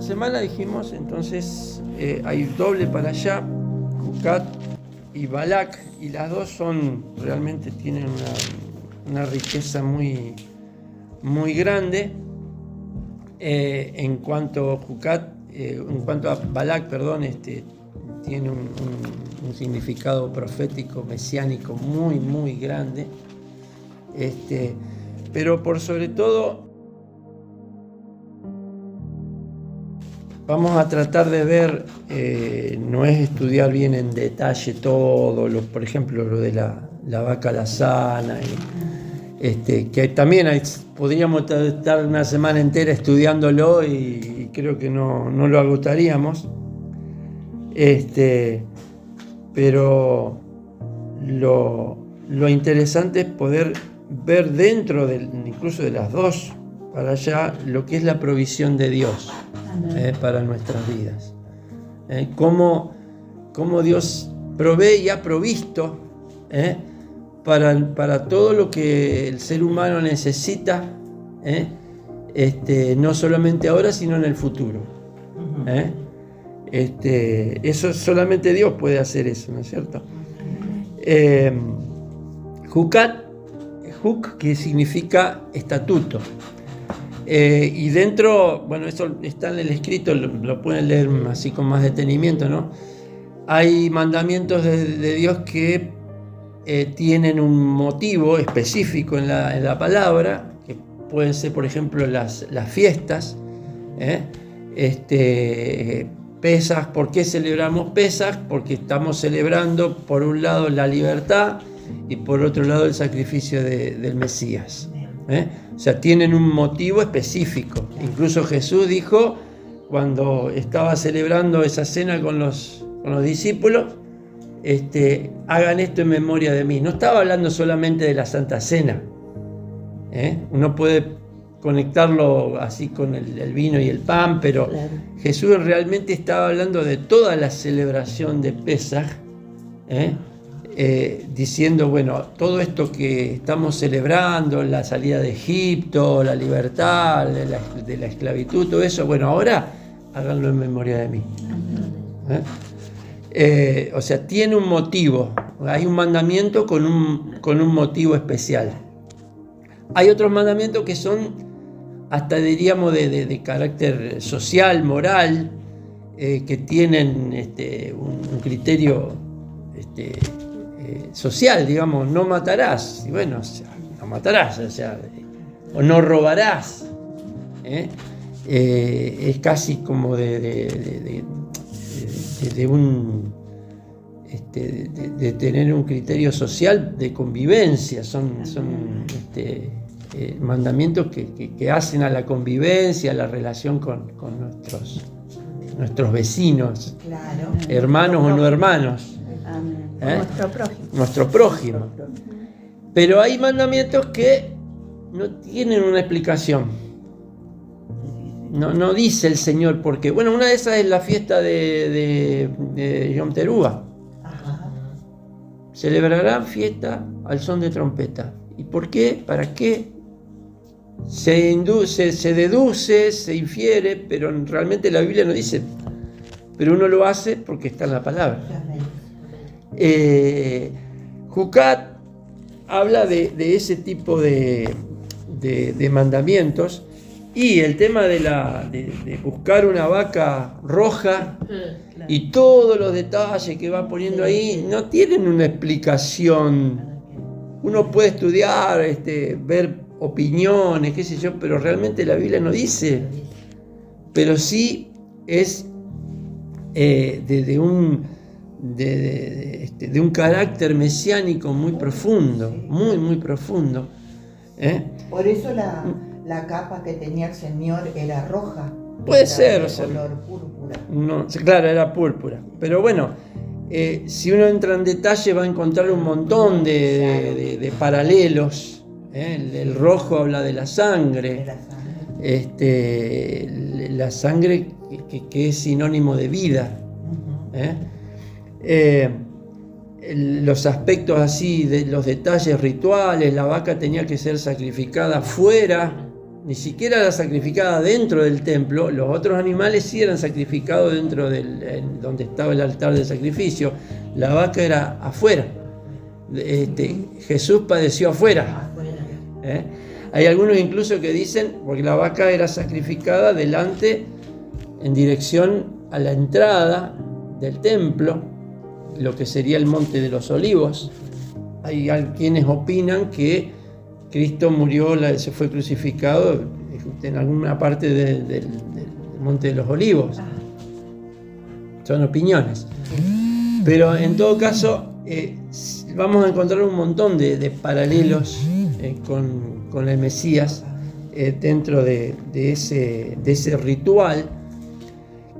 semana dijimos, entonces hay doble para allá, Jucat y Balak, y las dos realmente tienen una riqueza muy, muy grande. En cuanto a Balak, perdón, tiene un significado profético, mesiánico muy, muy grande. Pero por sobre todo vamos a tratar de ver, no es estudiar bien en detalle todo, por ejemplo, lo de la vaca alazana, que también podríamos estar una semana entera estudiándolo y creo que no lo agotaríamos. Pero lo interesante es poder ver dentro incluso de las dos para allá lo que es la provisión de Dios para nuestras vidas. Cómo Dios provee y ha provisto para todo lo que el ser humano necesita, no solamente ahora, sino en el futuro. Eso solamente Dios puede hacer eso, ¿no es cierto? Juk, que significa estatuto. Y dentro, bueno, eso está en el escrito, lo pueden leer así con más detenimiento, ¿no? Hay mandamientos de Dios que tienen un motivo específico en la palabra, que pueden ser, por ejemplo, las fiestas. Pesaj, ¿por qué celebramos Pesaj? Porque estamos celebrando, por un lado, la libertad y por otro lado, el sacrificio del Mesías. O sea, tienen un motivo específico. Incluso Jesús dijo, cuando estaba celebrando esa cena con los discípulos, hagan esto en memoria de mí. No estaba hablando solamente de la Santa Cena. Uno puede conectarlo así con el vino y el pan, pero claro, Jesús realmente estaba hablando de toda la celebración de Pesaj, diciendo, bueno, todo esto que estamos celebrando, la salida de Egipto, la libertad, de la esclavitud, todo eso, bueno, ahora háganlo en memoria de mí. O sea, tiene un motivo, hay un mandamiento con un motivo especial. Hay otros mandamientos que son hasta diríamos de carácter social, moral, que tienen un criterio social, digamos, no matarás, y bueno, o sea, no matarás, o no robarás, es casi como de tener un criterio social de convivencia, son mandamientos que hacen a la convivencia, a la relación con nuestros vecinos, claro, hermanos o no hermanos, nuestro prójimo. Pero hay mandamientos que no tienen una explicación. No dice el Señor por qué. Bueno, una de esas es la fiesta de Yom Teruah. Celebrarán fiesta al son de trompeta. ¿Y por qué? ¿Para qué? Se deduce, se infiere, pero realmente la Biblia no dice. Pero uno lo hace porque está en la palabra. Jucat habla de ese tipo de mandamientos, y el tema de buscar una vaca roja y todos los detalles que va poniendo ahí no tienen una explicación. Uno puede estudiar, ver opiniones, qué sé yo, pero realmente la Biblia no dice. Pero sí es de un carácter mesiánico muy profundo, muy, muy profundo. Por eso la capa que tenía el Señor era roja. Puede ser, de color púrpura. No, claro, era púrpura. Pero bueno, si uno entra en detalle va a encontrar un montón de paralelos. El rojo habla de la sangre. La sangre que es sinónimo de vida. Los aspectos así de los detalles rituales, la vaca tenía que ser sacrificada fuera ni siquiera era sacrificada dentro del templo, los otros animales sí eran sacrificados dentro donde estaba el altar de sacrificio, la vaca era afuera. Jesús padeció afuera. Hay algunos incluso que dicen, porque la vaca era sacrificada delante, en dirección a la entrada del templo, lo que sería el Monte de los Olivos. Hay quienes opinan que Cristo murió, se fue crucificado en alguna parte del Monte de los Olivos. Son opiniones. Pero en todo caso, vamos a encontrar un montón de paralelos con el Mesías dentro de ese ritual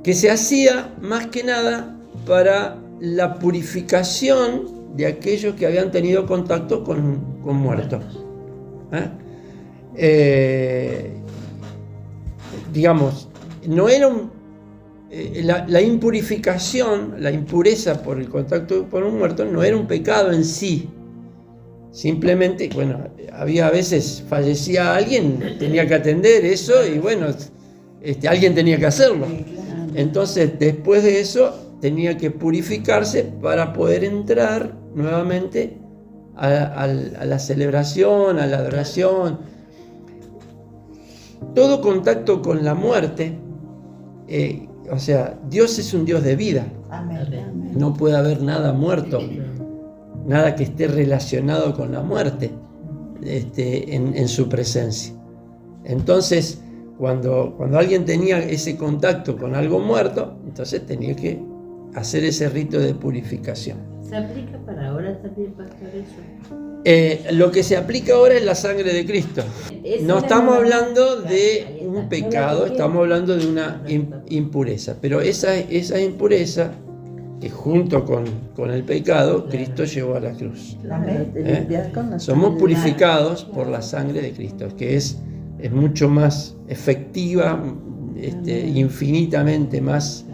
que se hacía más que nada para la purificación de aquellos que habían tenido contacto con muertos. Digamos, no era la impurificación, la impureza por el contacto con un muerto no era un pecado en sí. Simplemente, bueno, había a veces, fallecía alguien, tenía que atender eso y bueno, alguien tenía que hacerlo. Entonces, después de eso, tenía que purificarse para poder entrar nuevamente a la celebración, a la adoración. Todo contacto con la muerte, o sea, Dios es un Dios de vida. Amén. No puede haber nada muerto, nada que esté relacionado con la muerte en su presencia. Entonces, cuando alguien tenía ese contacto con algo muerto, entonces tenía que hacer ese rito de purificación. ¿Se aplica para ahora también, pastor, eso? Lo que se aplica ahora es la sangre de Cristo. No estamos hablando de un pecado, estamos hablando de una impureza. Pero esa impureza, que junto con el pecado, Cristo llevó a la cruz. Somos purificados por la sangre de Cristo, que es mucho más efectiva, infinitamente más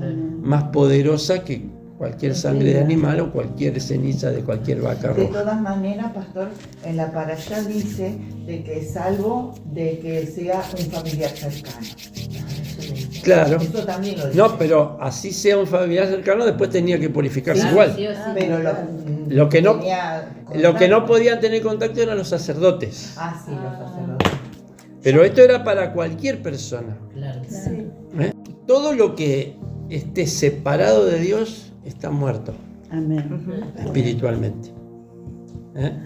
poderosa que cualquier sangre de animal o cualquier ceniza de cualquier vaca roja. De todas maneras, pastor, en la parashá dice de que es salvo de que sea un familiar cercano. Claro. Eso también lo dice. No, pero así sea un familiar cercano, después tenía que purificarse Claro, igual. sí o sí. Pero Lo que no tenía podían tener contacto eran los sacerdotes. Ah, sí, los sacerdotes. Pero esto era para cualquier persona. Claro. Sí. Todo lo que esté separado de Dios está muerto espiritualmente.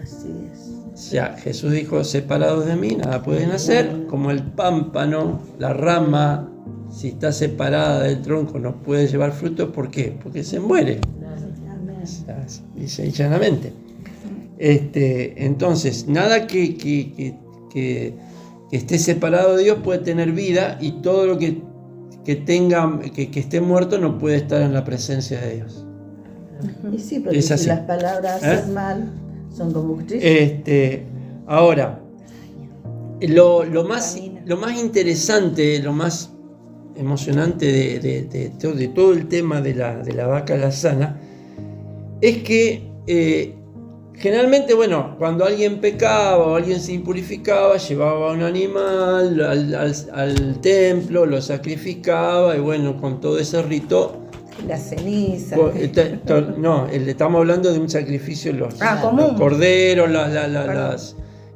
Así es. O sea, Jesús dijo, separados de mí nada pueden hacer, como el pámpano, la rama, si está separada del tronco no puede llevar fruto. ¿Por qué? Porque se muere. O sea, dice llanamente. Entonces, nada que esté separado de Dios puede tener vida, y todo lo que esté muerto no puede estar en la presencia de Dios. Y sí, porque Es así. si las palabras hacen mal, son como cuchillos. Ahora, lo más interesante, lo más emocionante de todo el tema de la vaca alazana es que generalmente, bueno, cuando alguien pecaba o alguien se impurificaba, llevaba un animal al templo, lo sacrificaba, y bueno, con todo ese rito. La ceniza. No, estamos hablando de un sacrificio, los común. corderos,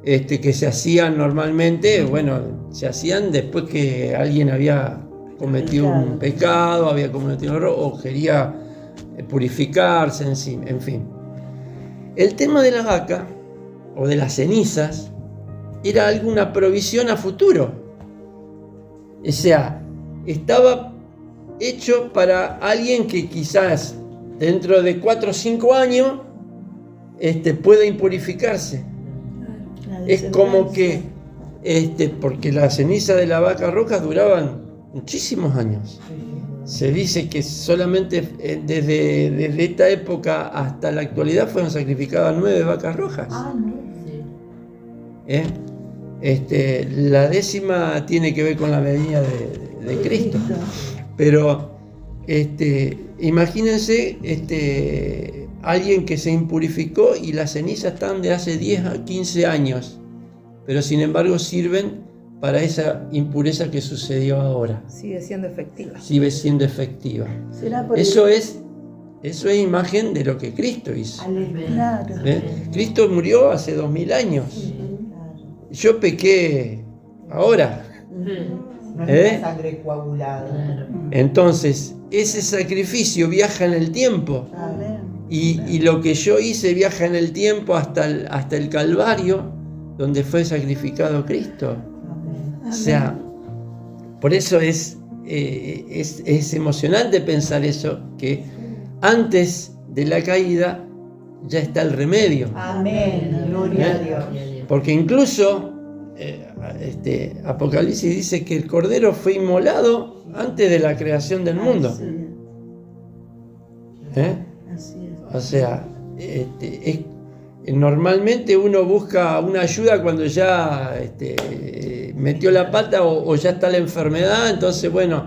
que se hacían normalmente, bueno, se hacían después que alguien había cometido un pecado, había cometido un error o quería purificarse en fin. El tema de la vaca o de las cenizas era alguna provisión a futuro. O sea, estaba hecho para alguien que quizás dentro de 4 o 5 años pueda impurificarse. Es como que, porque la ceniza de la vaca roja duraban muchísimos años. Se dice que solamente desde esta época hasta la actualidad fueron sacrificadas 9 vacas rojas. La 10ª tiene que ver con la venida de Cristo. Pero imagínense alguien que se impurificó y las cenizas están de hace 10 a 15 años, pero sin embargo sirven para esa impureza que sucedió ahora. Sigue siendo efectiva. Sigue siendo efectiva. ¿Será por Eso es imagen de lo que Cristo hizo. Claro. Cristo murió hace 2000 años. Yo pequé ahora. No es una sangre coagulada. Claro. Entonces, ese sacrificio viaja en el tiempo. Amén. Y lo que yo hice viaja en el tiempo hasta el Calvario, donde fue sacrificado Cristo. O sea, por eso es emocionante pensar eso, que antes de la caída ya está el remedio. Amén. Gloria a Dios. Porque incluso Apocalipsis dice que el Cordero fue inmolado antes de la creación del mundo. Así es. O sea, normalmente uno busca una ayuda cuando ya metió la pata o ya está la enfermedad, entonces bueno,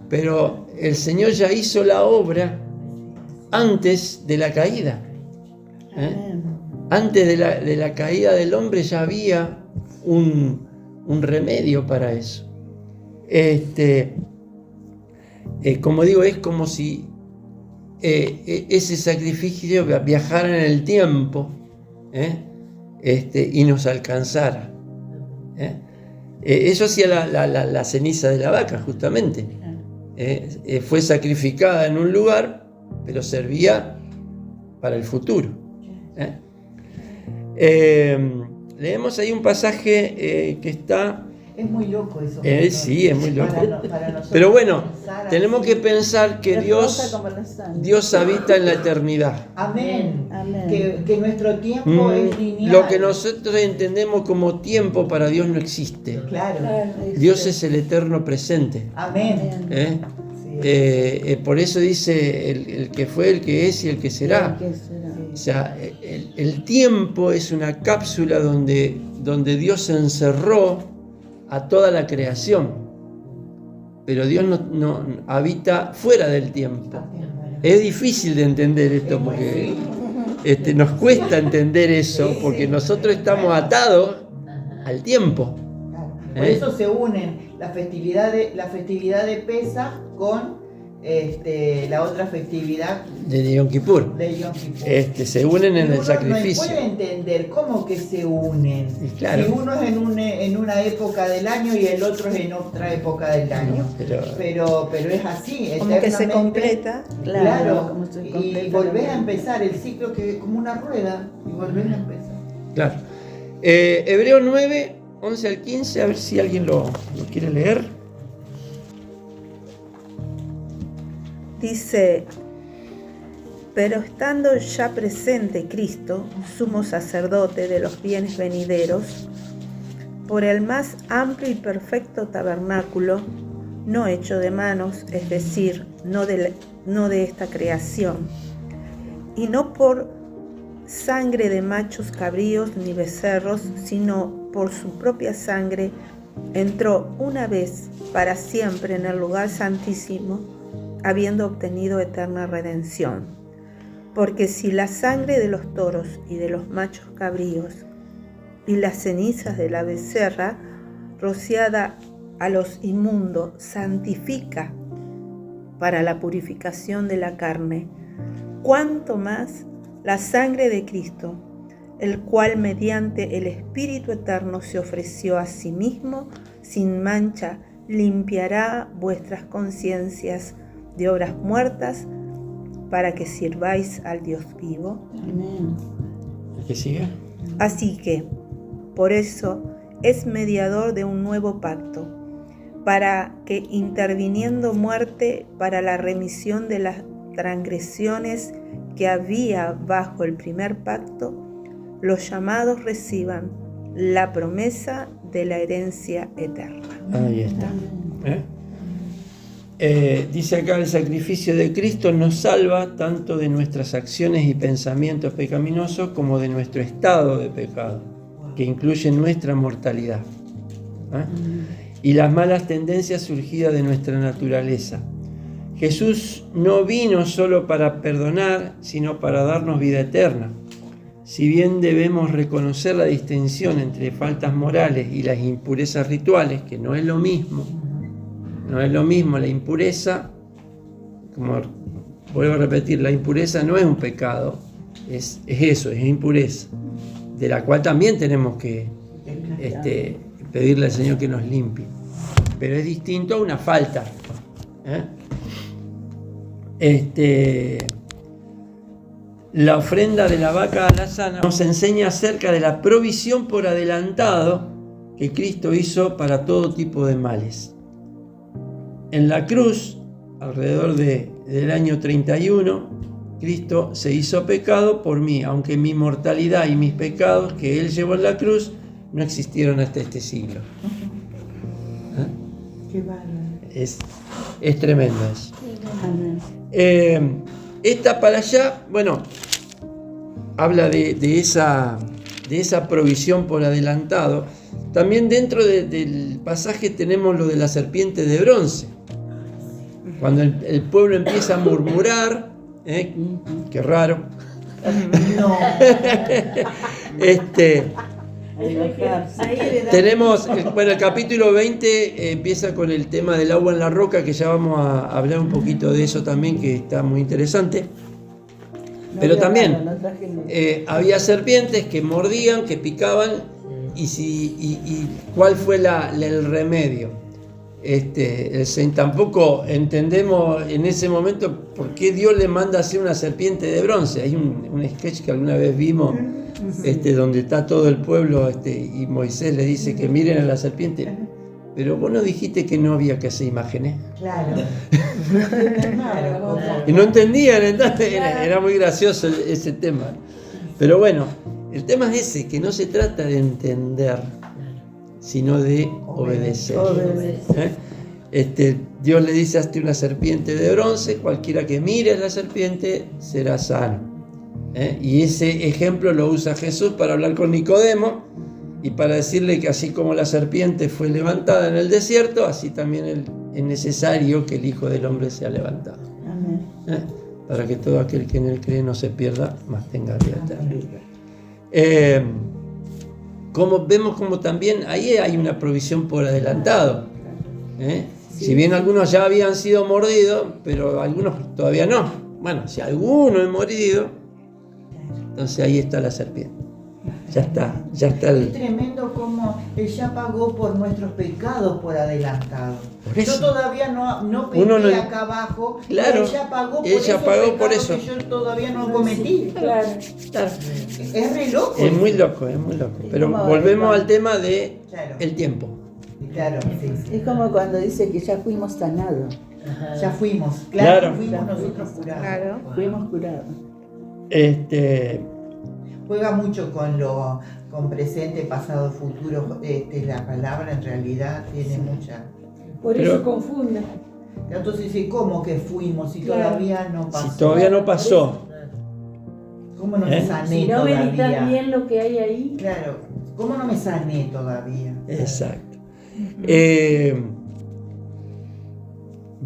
pero el Señor ya hizo la obra antes de la caída. Antes de la caída del hombre ya había un remedio para eso. Como digo, es como si ese sacrificio viajara en el tiempo y nos alcanzara. Eso hacía la ceniza de la vaca, justamente. Fue sacrificada en un lugar, pero servía para el futuro. Leemos ahí un pasaje que está... Es muy loco eso. Sí, es muy loco. Para nosotros Pero bueno, pensar tenemos así. que pensar que Dios habita en la eternidad. Amén. Amén. Que nuestro tiempo es lineal. Lo que nosotros entendemos como tiempo para Dios no existe. Claro. Dios es el eterno presente. Amén. Sí. Por eso dice el que fue, el que es y el que será. O sea, el tiempo es una cápsula donde Dios encerró a toda la creación, pero Dios no habita fuera del tiempo. Es difícil de entender esto porque nos cuesta entender eso, porque nosotros estamos atados al tiempo. Claro. Por eso se unen la festividad de Pesaj con la otra festividad De Yom Kippur. de Yom Kippur. Se unen en Y el uno sacrificio. no puede entender cómo que se unen. Y claro. Si uno es en una época del año y el otro es en otra época del año. Pero es así. Como que se eternamente. completa. Claro. Como se Y completa volvés a la- empezar el ciclo que es como una rueda. Y volvés a empezar. Claro. Hebreos 9, 11 al 15, a ver si alguien lo quiere leer. Dice, pero estando ya presente Cristo, sumo sacerdote de los bienes venideros, por el más amplio y perfecto tabernáculo, no hecho de manos, es decir, no de esta creación, y no por sangre de machos cabríos ni becerros, sino por su propia sangre, entró una vez para siempre en el lugar santísimo, habiendo obtenido eterna redención. Porque si la sangre de los toros y de los machos cabríos y las cenizas de la becerra, rociada a los inmundos, santifica para la purificación de la carne, cuánto más la sangre de Cristo, el cual mediante el Espíritu Eterno se ofreció a sí mismo sin mancha, limpiará vuestras conciencias de obras muertas para que sirváis al Dios vivo. Amén. ¿Qué sigue? Así que, por eso, es mediador de un nuevo pacto, para que interviniendo muerte para la remisión de las transgresiones que había bajo el primer pacto, los llamados reciban la promesa de la herencia eterna. Ahí está. Dice acá, el sacrificio de Cristo nos salva tanto de nuestras acciones y pensamientos pecaminosos como de nuestro estado de pecado, que incluye nuestra mortalidad, y las malas tendencias surgidas de nuestra naturaleza. Jesús no vino solo para perdonar, sino para darnos vida eterna. si bien debemos reconocer la distinción entre faltas morales y las impurezas rituales, que no es lo mismo, la impureza, como vuelvo a repetir, la impureza no es un pecado, es eso, es impureza, de la cual también tenemos que pedirle al Señor que nos limpie, pero es distinto a una falta. La ofrenda de la vaca alazana nos enseña acerca de la provisión por adelantado que Cristo hizo para todo tipo de males. En la cruz, alrededor del año 31, Cristo se hizo pecado por mí, aunque mi mortalidad y mis pecados que Él llevó en la cruz no existieron hasta este siglo. Qué bárbaro. Es tremendo eso. Esta para allá, bueno, habla de esa provisión por adelantado. También dentro del pasaje tenemos lo de la serpiente de bronce. Cuando el pueblo empieza a murmurar, qué raro. No. Tenemos, el capítulo 20 empieza con el tema del agua en la roca, que ya vamos a hablar un poquito de eso también, que está muy interesante. Pero también había serpientes que mordían, que picaban, y cuál fue el remedio. Tampoco entendemos en ese momento por qué Dios le manda a hacer una serpiente de bronce. Hay un sketch que alguna vez vimos, donde está todo el pueblo, y Moisés le dice que miren a la serpiente. Pero vos no dijiste que no había que hacer imágenes. Claro. Y no entendían, entonces era muy gracioso ese tema. Pero bueno, el tema es ese, que no se trata de entender, sino de obedecer. Dios le dice: hazte una serpiente de bronce, cualquiera que mire a la serpiente será sano. Y ese ejemplo lo usa Jesús para hablar con Nicodemo y para decirle que así como la serpiente fue levantada en el desierto, así también es necesario que el Hijo del Hombre sea levantado. Amén. Para que todo aquel que en él cree no se pierda, mas tenga vida eterna. Como vemos, como también ahí hay una provisión por adelantado. Si bien algunos ya habían sido mordidos, pero algunos todavía no. Bueno, si alguno es mordido, entonces ahí está la serpiente. Ya está Es tremendo como Él ya pagó por nuestros pecados por adelantado. Por eso. Yo todavía no pequé acá abajo. Claro, Él ya pagó por Él ya pagó por eso. que yo todavía no cometí. Claro. Es re loco. Es muy loco. Pero volvemos al tema de el tiempo. Claro, sí. Es como cuando dice que ya fuimos sanados. Ya fuimos, Claro. fuimos nosotros curados. Claro. Fuimos curados. Juega mucho con presente, pasado, futuro. La palabra en realidad tiene mucha. Por Pero- eso confunde. Entonces dice, ¿cómo que fuimos si Claro. todavía no pasó? Si todavía no pasó. ¿Cómo no me sané Si no meditas todavía? bien lo que hay ahí, Claro, ¿cómo no me sané todavía? Exacto.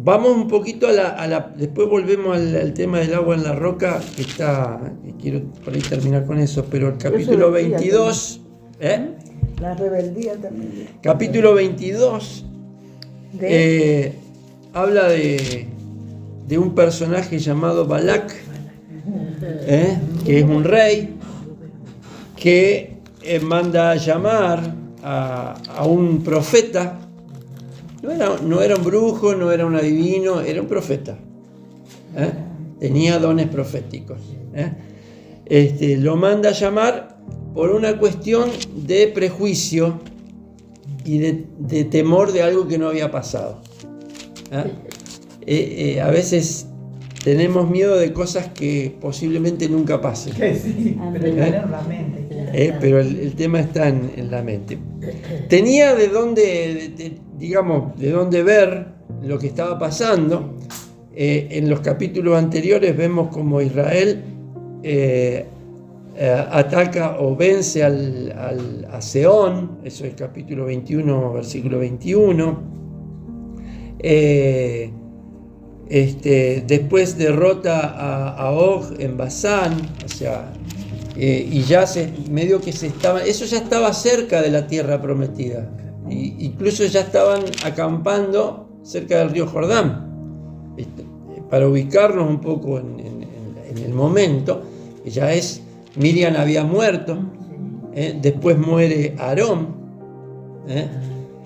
Vamos un poquito después volvemos al tema del agua en la roca, que quiero por ahí terminar con eso, pero el capítulo 22, La rebeldía también. capítulo 22, habla de un personaje llamado Balac, que es un rey, que manda a llamar a un profeta. No era un brujo, no era un adivino, era un profeta. Tenía dones proféticos. Lo manda a llamar por una cuestión de prejuicio y de temor de algo que no había pasado. A veces tenemos miedo de cosas que posiblemente nunca pasen. Sí, pero está en la mente. Pero el tema está en la mente. Tenía de dónde ver lo que estaba pasando. En los capítulos anteriores vemos como Israel ataca o vence a Seón. Eso es el capítulo 21, versículo 21. Después derrota a Og en Basán, o sea, y ya medio que eso ya estaba cerca de la tierra prometida. Incluso ya estaban acampando cerca del río Jordán. Para ubicarnos un poco en el momento, Miriam había muerto, después muere Aarón,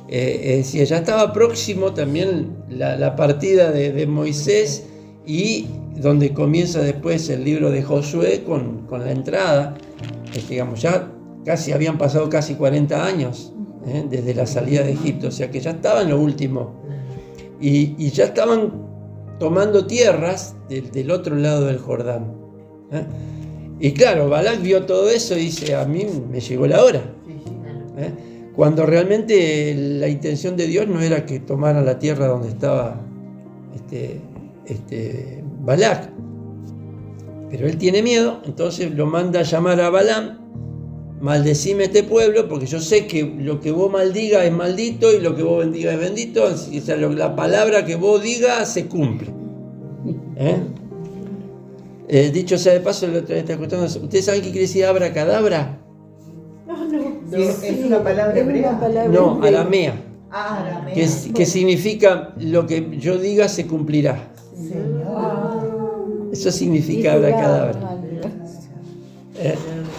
es decir, ya estaba próximo también la partida de Moisés, y donde comienza después el libro de Josué con la entrada. Digamos, ya habían pasado casi 40 años desde la salida de Egipto, o sea que ya estaba en lo último, y ya estaban tomando tierras del otro lado del Jordán. Y claro, Balac vio todo eso y dice: a mí me llegó la hora. Cuando realmente la intención de Dios no era que tomaran la tierra donde estaba Balac. Pero él tiene miedo, entonces lo manda a llamar a Balaam: maldecime este pueblo, porque yo sé que lo que vos maldigas es maldito y lo que vos bendigas es bendito. O sea, la palabra que vos digas se cumple. Dicho sea de paso, la otra vez estaba escuchando, ¿ustedes saben qué quiere decir abracadabra? Sí, es una palabra hebrea. No, aramea. Aramea. Que significa: lo que yo diga se cumplirá. Señor. Eso significa abracadabra.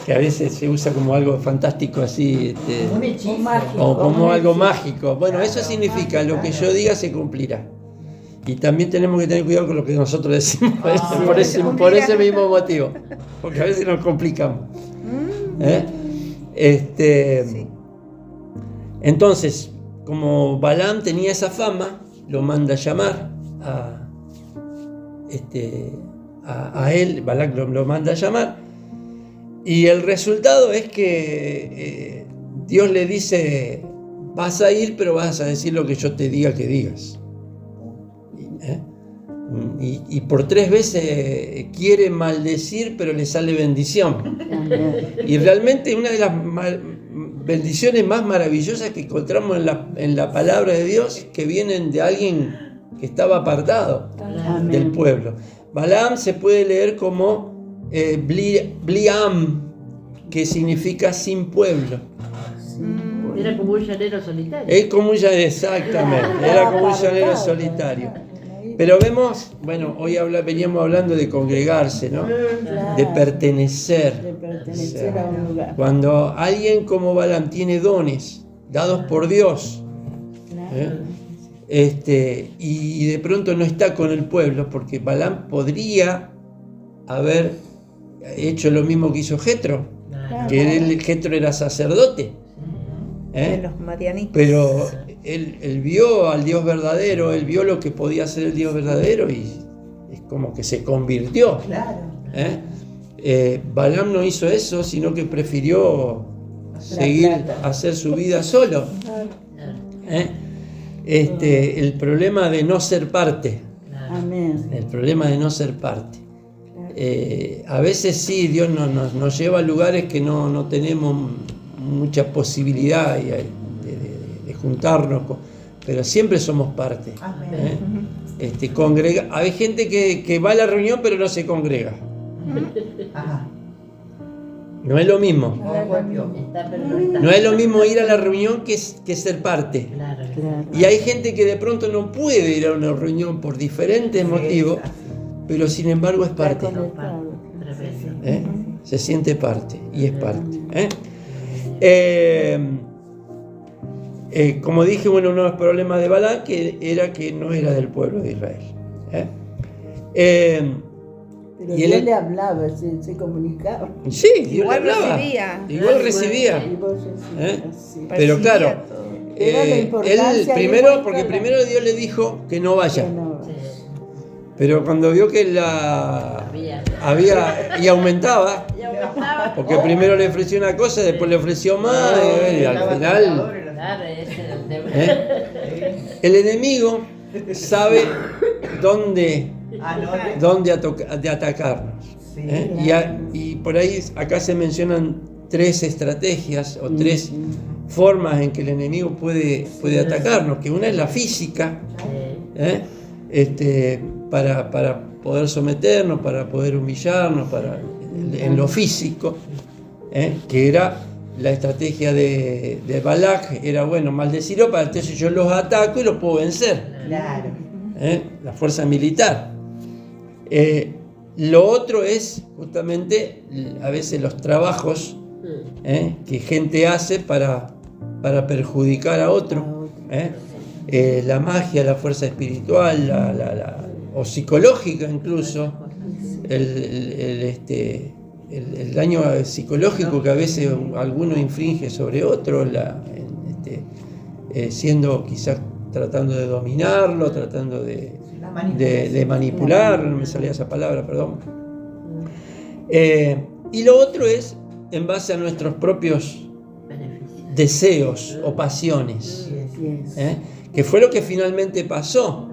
Que a veces se usa como algo fantástico así, Un hechizo. o como algo mágico. Bueno, eso significa: lo que yo diga se cumplirá. Y también tenemos que tener cuidado con lo que nosotros decimos, por ese mismo motivo, porque a veces nos complicamos. Sí. Entonces, como Balaam tenía esa fama, lo manda a llamar a él. Balac lo manda a llamar, y el resultado es que Dios le dice: vas a ir, pero vas a decir lo que yo te diga que digas. Y por 3 veces quiere maldecir, pero le sale bendición. Y realmente una de las bendiciones más maravillosas que encontramos en la palabra de Dios, que vienen de alguien que estaba apartado del pueblo. Balaam se puede leer como Bliam, que significa sin pueblo. Era como un llanero solitario. Es como un llanero, exactamente, era como un llanero solitario. Pero vemos, bueno, hoy veníamos hablando de congregarse, ¿no? De pertenecer. De pertenecer a un lugar. Cuando alguien como Balaam tiene dones dados por Dios, y de pronto no está con el pueblo, porque Balaam podría haber hecho lo mismo que hizo Jetro, que Jetro era sacerdote, De los madianitas. pero él vio al Dios verdadero, él vio lo que podía hacer el Dios verdadero, y es como que se convirtió. Claro. Balaam no hizo eso, sino que prefirió seguir hacer su vida solo. El problema de no ser parte. Amén. El problema de no ser parte. A veces sí, Dios nos lleva a lugares que no tenemos mucha posibilidad de juntarnos, pero siempre somos parte. Hay gente que va a la reunión pero no se congrega. Ajá. No es lo mismo. Está, pero no está. No es lo mismo ir a la reunión que ser parte. Claro. Y hay gente que de pronto no puede ir a una reunión por diferentes motivos, pero sin embargo es parte. Se siente parte y es parte. Como dije, uno de los problemas de Balaam era que no era del pueblo de Israel. Pero y Dios le hablaba, se comunicaba. Sí, Dios Igual le hablaba. recibía. Igual recibía. Y vos recibías, sí. Pero claro, todo. Era la él importancia de primero, encontrar porque la- primero Dios le dijo que no vaya. Que no. Pero cuando vio que había y aumentaba, porque primero le ofreció una cosa, después le ofreció más, y al final Claro, ese era el tema. el enemigo sabe dónde de atacarnos. Sí. Y por ahí acá se mencionan 3 estrategias o 3 formas en que el enemigo puede atacarnos, que una es la física, para poder someternos, para poder humillarnos, en lo físico, que era la estrategia de Balak, era bueno, maldecirlo para entonces yo los ataco y los puedo vencer. Claro. La fuerza militar. Lo otro es justamente a veces los trabajos que gente hace para perjudicar a otro. La magia, la fuerza espiritual, o psicológica incluso, el daño psicológico que a veces alguno infringe sobre otro, siendo quizás tratando de dominarlo, tratando de manipular, no me salía esa palabra, perdón. Y lo otro es en base a nuestros propios deseos o pasiones, que fue lo que finalmente pasó,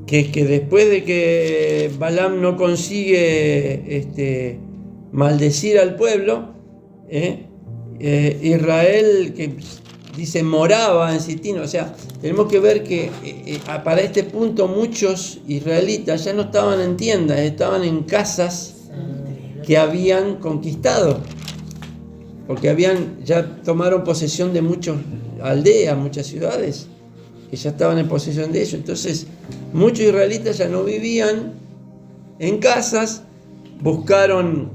que después de que Balaam no consigue maldecir al pueblo, Israel, que dice moraba en Sitín, o sea, tenemos que ver que para este punto muchos israelitas ya no estaban en tiendas, estaban en casas que habían conquistado, porque ya tomaron posesión de muchas aldeas, muchas ciudades, que ya estaban en posesión de ellos. Entonces, muchos israelitas ya no vivían en casas, buscaron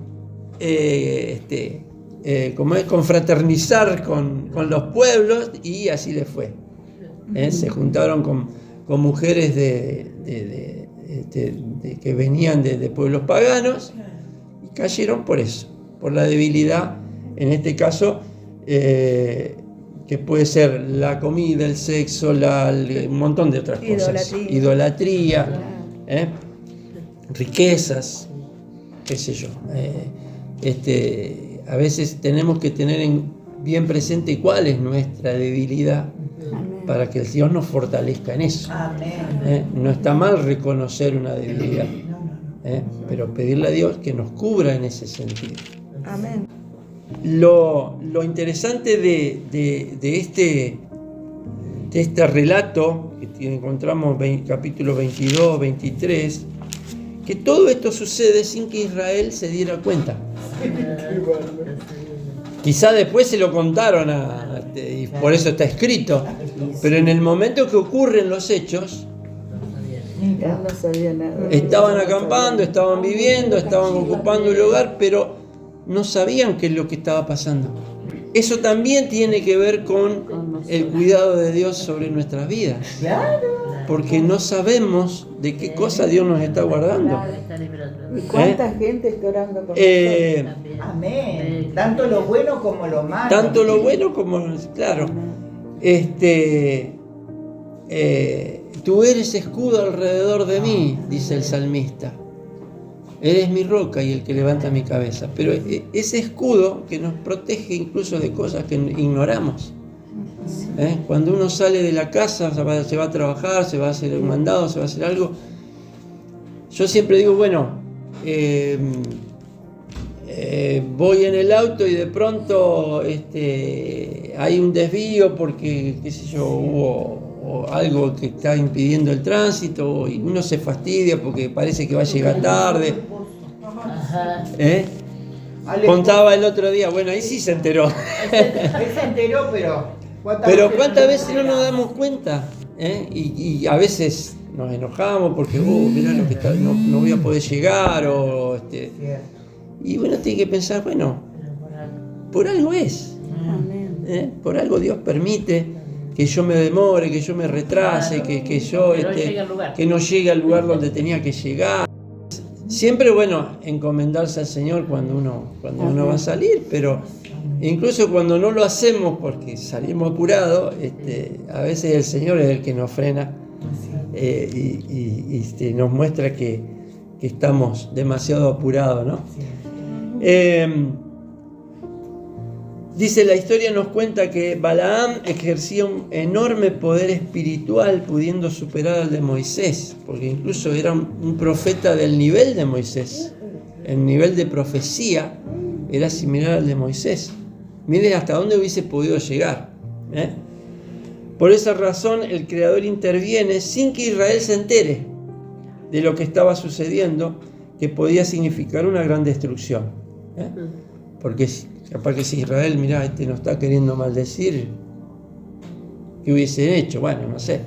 confraternizar con los pueblos, y así les fue. Se juntaron con mujeres que venían de pueblos paganos y cayeron por eso, por la debilidad, en este caso, que puede ser la comida, el sexo, un montón de otras cosas. Idolatría, riquezas, qué sé yo. A veces tenemos que tener bien presente cuál es nuestra debilidad. Amén. Para que el Dios nos fortalezca en eso. Amén. No está mal reconocer una debilidad, pero pedirle a Dios que nos cubra en ese sentido. Amén. Lo interesante de este relato que encontramos capítulo 22, 23, que todo esto sucede sin que Israel se diera cuenta. Quizá después se lo contaron y por eso está escrito, pero en el momento que ocurren los hechos, no sabía nada. Estaban acampando, estaban viviendo, estaban ocupando el lugar, pero no sabían qué es lo que estaba pasando. Eso también tiene que ver con el cuidado de Dios sobre nuestras vidas. Porque no sabemos de qué cosa Dios nos está guardando. ¿Y cuánta gente está orando por nosotros? Amén. Tanto lo bueno como lo malo. Tanto lo bueno como... Claro. Tú eres escudo alrededor de mí, dice el salmista. Eres mi roca y el que levanta mi cabeza. Pero ese escudo que nos protege incluso de cosas que ignoramos. Cuando uno sale de la casa, se va a trabajar, se va a hacer un mandado, se va a hacer algo. Yo siempre digo, bueno, voy en el auto y de pronto hay un desvío porque, qué sé yo, hubo algo que está impidiendo el tránsito y uno se fastidia porque parece que va a llegar tarde. Contaba el otro día, bueno, ahí sí se enteró. Él se enteró, pero ¿cuántas veces no nos damos cuenta? Y a veces nos enojamos porque, mirá lo que está, no voy a poder llegar, y bueno, tiene que pensar, bueno, por algo es. Por algo Dios permite que yo me demore, que yo me retrase, que yo que no llegue al lugar donde tenía que llegar. Siempre, bueno, encomendarse al Señor cuando uno va a salir, pero incluso cuando no lo hacemos porque salimos apurados, a veces el Señor es el que nos frena y nos muestra que estamos demasiado apurados, ¿no? Dice, la historia nos cuenta que Balaam ejercía un enorme poder espiritual, pudiendo superar al de Moisés, porque incluso era un profeta del nivel de Moisés. El nivel de profecía era similar al de Moisés. Miren hasta dónde hubiese podido llegar. Por esa razón el Creador interviene sin que Israel se entere de lo que estaba sucediendo, que podía significar una gran destrucción. Porque capaz que si Israel, mirá, este nos está queriendo maldecir, ¿qué hubiese hecho? Bueno, no sé.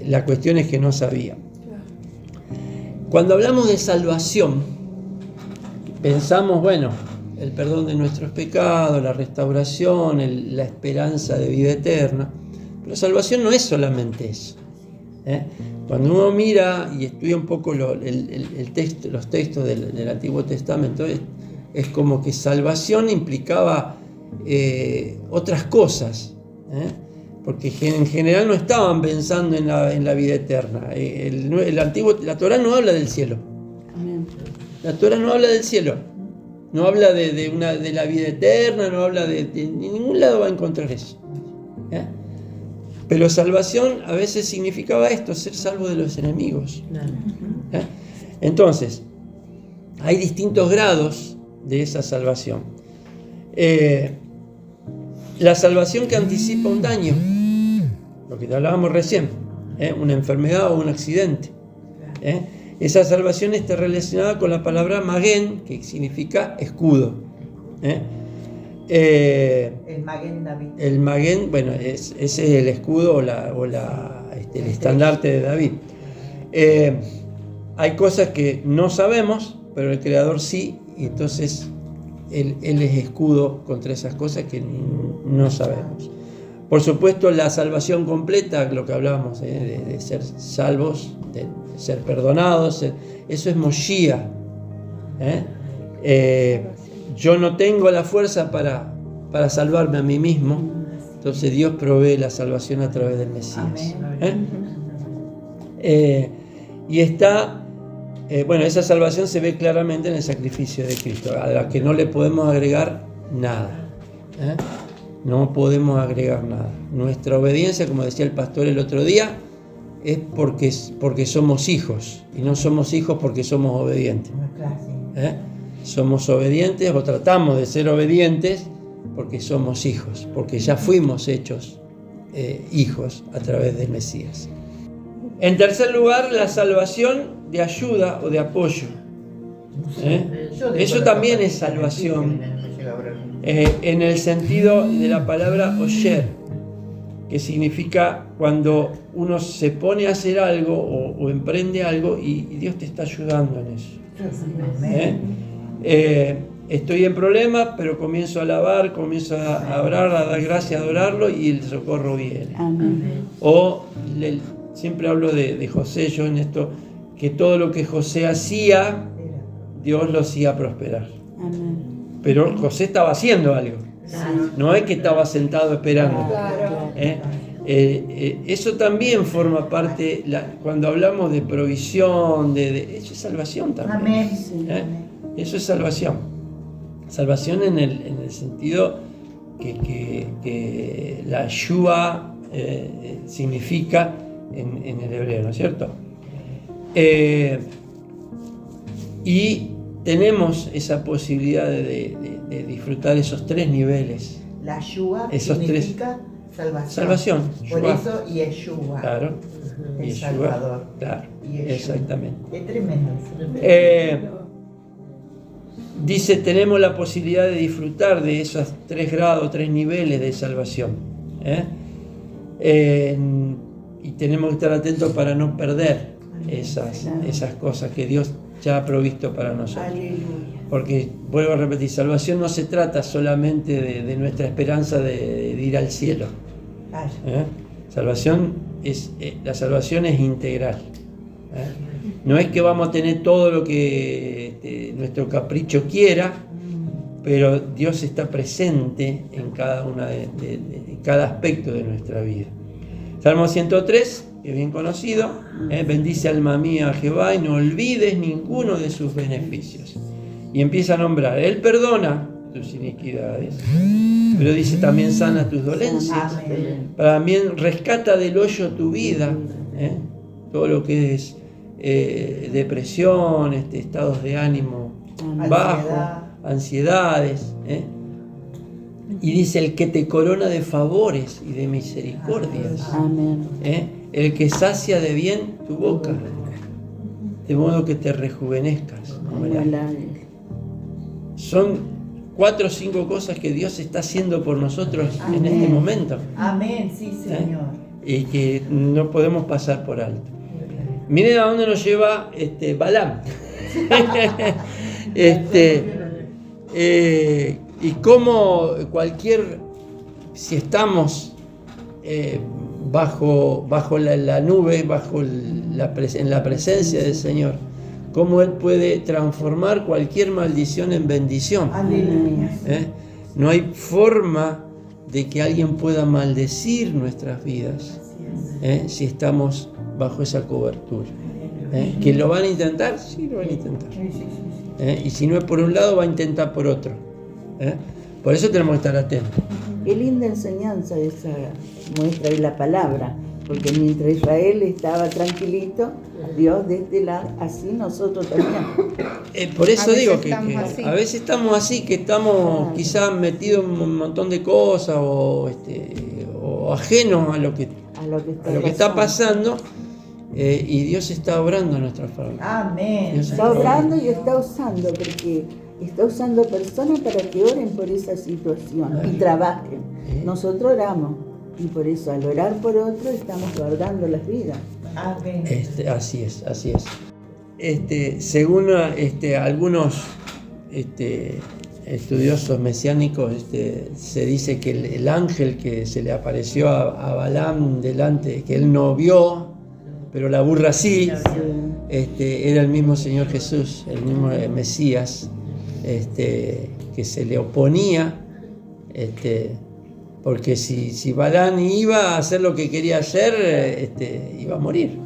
La cuestión es que no sabía. Cuando hablamos de salvación, pensamos, bueno, el perdón de nuestros pecados, la restauración, la esperanza de vida eterna. Pero salvación no es solamente eso. Cuando uno mira y estudia un poco los textos del Antiguo Testamento, es como que salvación implicaba otras cosas, porque en general no estaban pensando en la vida eterna. La Torá no habla del cielo. La Torá no habla del cielo, no habla de la vida eterna, no habla de ningún lado va a encontrar eso. Pero salvación a veces significaba esto, ser salvo de los enemigos. Entonces, hay distintos grados de esa salvación. La salvación que anticipa un daño, lo que hablábamos recién, una enfermedad o un accidente. Esa salvación está relacionada con la palabra magén, que significa escudo. El Magén David. El Magén, bueno, ese es el escudo o el estandarte de David. Hay cosas que no sabemos, pero el Creador sí, y entonces Él es escudo contra esas cosas que no sabemos. Por supuesto, la salvación completa, lo que hablábamos, de ser salvos, de ser perdonados, eso es Moshiach. Yo no tengo la fuerza para salvarme a mí mismo, entonces Dios provee la salvación a través del Mesías. Y está, bueno, esa salvación se ve claramente en el sacrificio de Cristo, a la que no le podemos agregar nada. No podemos agregar nada. Nuestra obediencia, como decía el pastor el otro día, es porque somos hijos, y no somos hijos porque somos obedientes. Somos obedientes o tratamos de ser obedientes porque somos hijos, porque ya fuimos hechos hijos a través del Mesías. En tercer lugar, la salvación de ayuda o de apoyo. Eso también es salvación, en el sentido de la palabra osher, que significa cuando uno se pone a hacer algo o emprende algo y Dios te está ayudando en eso. Estoy en problemas, pero comienzo a alabar, comienzo a orar, a dar gracias, a adorarlo, y el socorro viene. O siempre hablo de José, yo en esto, que todo lo que José hacía, Dios lo hacía prosperar. Pero José estaba haciendo algo, no es que estaba sentado esperando. Eso también forma parte, cuando hablamos de provisión, eso es salvación también. Eso es salvación. Salvación en el sentido que la Yeshua significa en el hebreo, ¿no es cierto? Y tenemos esa posibilidad de disfrutar esos tres niveles. La Yeshua esos significa salvación. Por Yeshua. eso Yeshua. Claro. El Yeshua, Salvador. claro. Yeshua. Exactamente. Qué tremendo. Dice, tenemos la posibilidad de disfrutar de esos 3 grados, 3 niveles de salvación. Y tenemos que estar atentos para no perder esas cosas que Dios ya ha provisto para nosotros. Porque, vuelvo a repetir, salvación no se trata solamente de nuestra esperanza de ir al cielo. La salvación es integral. No es que vamos a tener todo lo que nuestro capricho quiera, pero Dios está presente en cada aspecto de nuestra vida. Salmo 103, que es bien conocido, bendice alma mía a Jehová y no olvides ninguno de sus beneficios. Y empieza a nombrar, Él perdona tus iniquidades, pero dice también sana tus dolencias, también rescata del hoyo tu vida, todo lo que es depresión, estados de ánimo bajo, ansiedades, y dice el que te corona de favores y de misericordias, el que sacia de bien tu boca, de modo que te rejuvenezcas como el Como el águila. ángel. Son 4 o 5 cosas que Dios está haciendo por nosotros en Amén. este momento. Amén, sí, Señor. Y que no podemos pasar por alto. Miren a dónde nos lleva Balaam. Y cómo si estamos bajo la nube, en la presencia del Señor, cómo Él puede transformar cualquier maldición en bendición. Aleluya. No hay forma de que alguien pueda maldecir nuestras vidas si estamos bajo esa cobertura. ¿Que lo van a intentar? Sí, lo van a intentar. Sí, sí, sí. Y si no es por un lado, va a intentar por otro. Por eso tenemos que estar atentos. Qué linda enseñanza esa muestra de la palabra, porque mientras Israel estaba tranquilito, Dios de este lado, así nosotros también. Por eso A veces digo que estamos así. a veces estamos así, que estamos quizás metidos en un montón de cosas o ajenos a lo que está pasando, y Dios está obrando en nuestra favor. Amén. Dios Está orando y está usando, porque está usando personas para que oren por esa situación y trabajen. Nosotros oramos y por eso al orar por otro estamos guardando las vidas. Amén. Así es. Según algunos estudiosos mesiánicos, se dice que el ángel que se le apareció a Balaam delante, que él no vio, pero la burra sí, era el mismo Señor Jesús, el mismo Mesías, que se le oponía, porque si Balaam iba a hacer lo que quería hacer, iba a morir.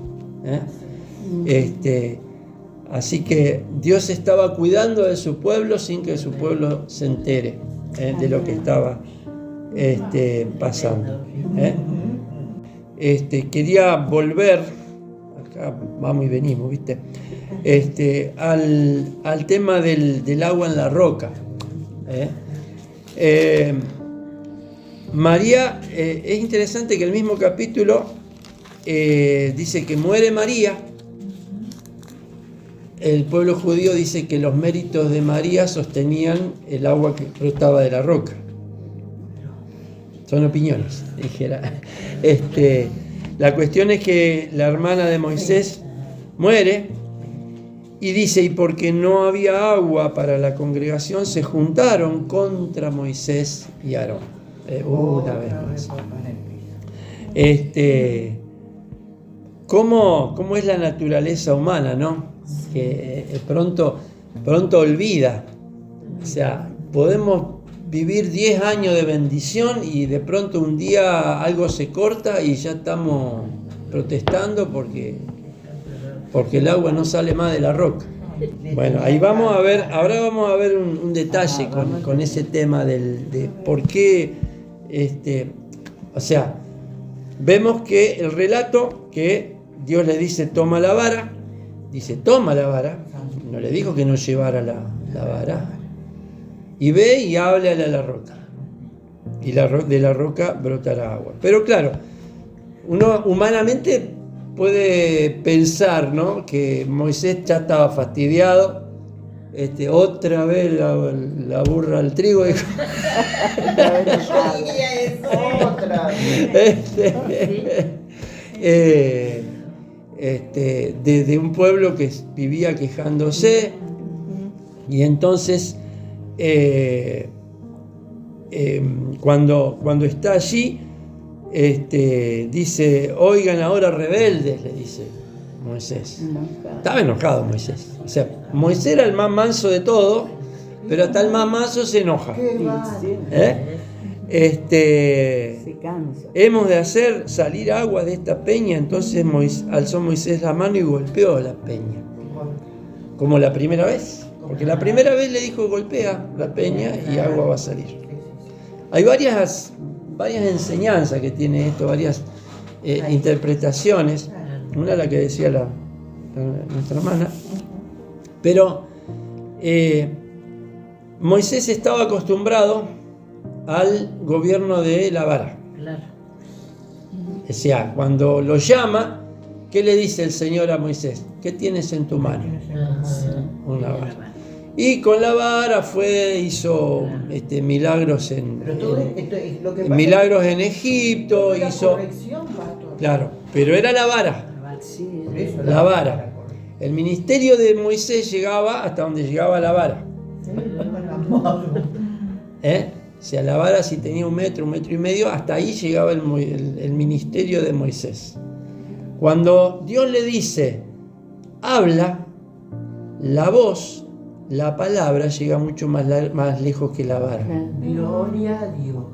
Así que Dios estaba cuidando de su pueblo sin que su pueblo se entere de lo que estaba pasando. Quería volver, acá vamos y venimos, ¿viste? Al tema del agua en la roca. María, es interesante que el mismo capítulo dice que muere María. El pueblo judío dice que los méritos de María sostenían el agua que brotaba de la roca. Son opiniones, dijera. La cuestión es que la hermana de Moisés muere y dice, y porque no había agua para la congregación, se juntaron contra Moisés y Aarón. Una vez más. ¿Cómo es la naturaleza humana, no? Que pronto olvida. O sea, podemos vivir 10 años de bendición y de pronto un día algo se corta y ya estamos protestando porque el agua no sale más de la roca. Bueno, ahí vamos a ver, ahora vamos a ver un detalle con ese tema de por qué, o sea, vemos que el relato que Dios le dice toma la vara, dice toma la vara, no le dijo que no llevara la vara, y ve y háblale a la roca, y de la roca brotará agua. Pero claro, uno humanamente puede pensar, ¿no?, que Moisés ya estaba fastidiado, otra vez la burra al trigo, dijo. Otra de un pueblo que vivía quejándose, y entonces cuando está allí, dice, oigan ahora rebeldes, le dice Moisés. Estaba enojado Moisés. O sea, Moisés era el más manso de todo, pero hasta el más manso se enoja. Se cansa. Hemos de hacer salir agua de esta peña. Entonces alzó Moisés la mano y golpeó la peña, como la primera vez, porque la primera vez le dijo golpea la peña y agua va a salir. Hay varias enseñanzas que tiene esto, varias interpretaciones. Una la que decía nuestra hermana, pero Moisés estaba acostumbrado al gobierno de la vara. Claro. O sea, cuando lo llama, ¿qué le dice el Señor a Moisés? ¿Qué tienes en tu mano? Una vara. Y con la vara hizo milagros Pero todo esto es lo que pasa. milagros en Egipto, La hizo. corrección, pastor. Claro, pero era la vara. Sí, Por eso La vara. El ministerio de Moisés llegaba hasta donde llegaba la vara. O sea, la vara, si tenía 1 metro, 1,5 metros, hasta ahí llegaba el ministerio de Moisés. Cuando Dios le dice, habla, la voz, la palabra llega mucho más lejos que la vara. Gloria a Dios.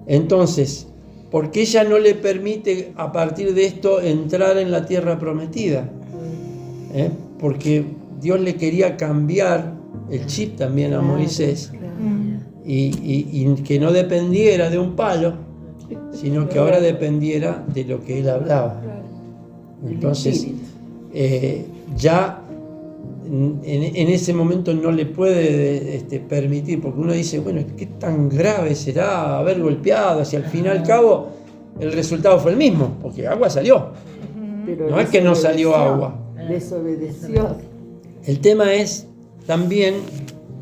Entonces, ¿por qué ella no le permite a partir de esto entrar en la tierra prometida? Porque Dios le quería cambiar el chip también a Moisés y que no dependiera de un palo, sino que ahora dependiera de lo que él hablaba. Entonces, ya en ese momento no le puede permitir, porque uno dice, bueno, ¿qué tan grave será haber golpeado? Si al fin y al cabo el resultado fue el mismo, porque agua salió. pero No es que no salió agua. Desobedeció. El tema es también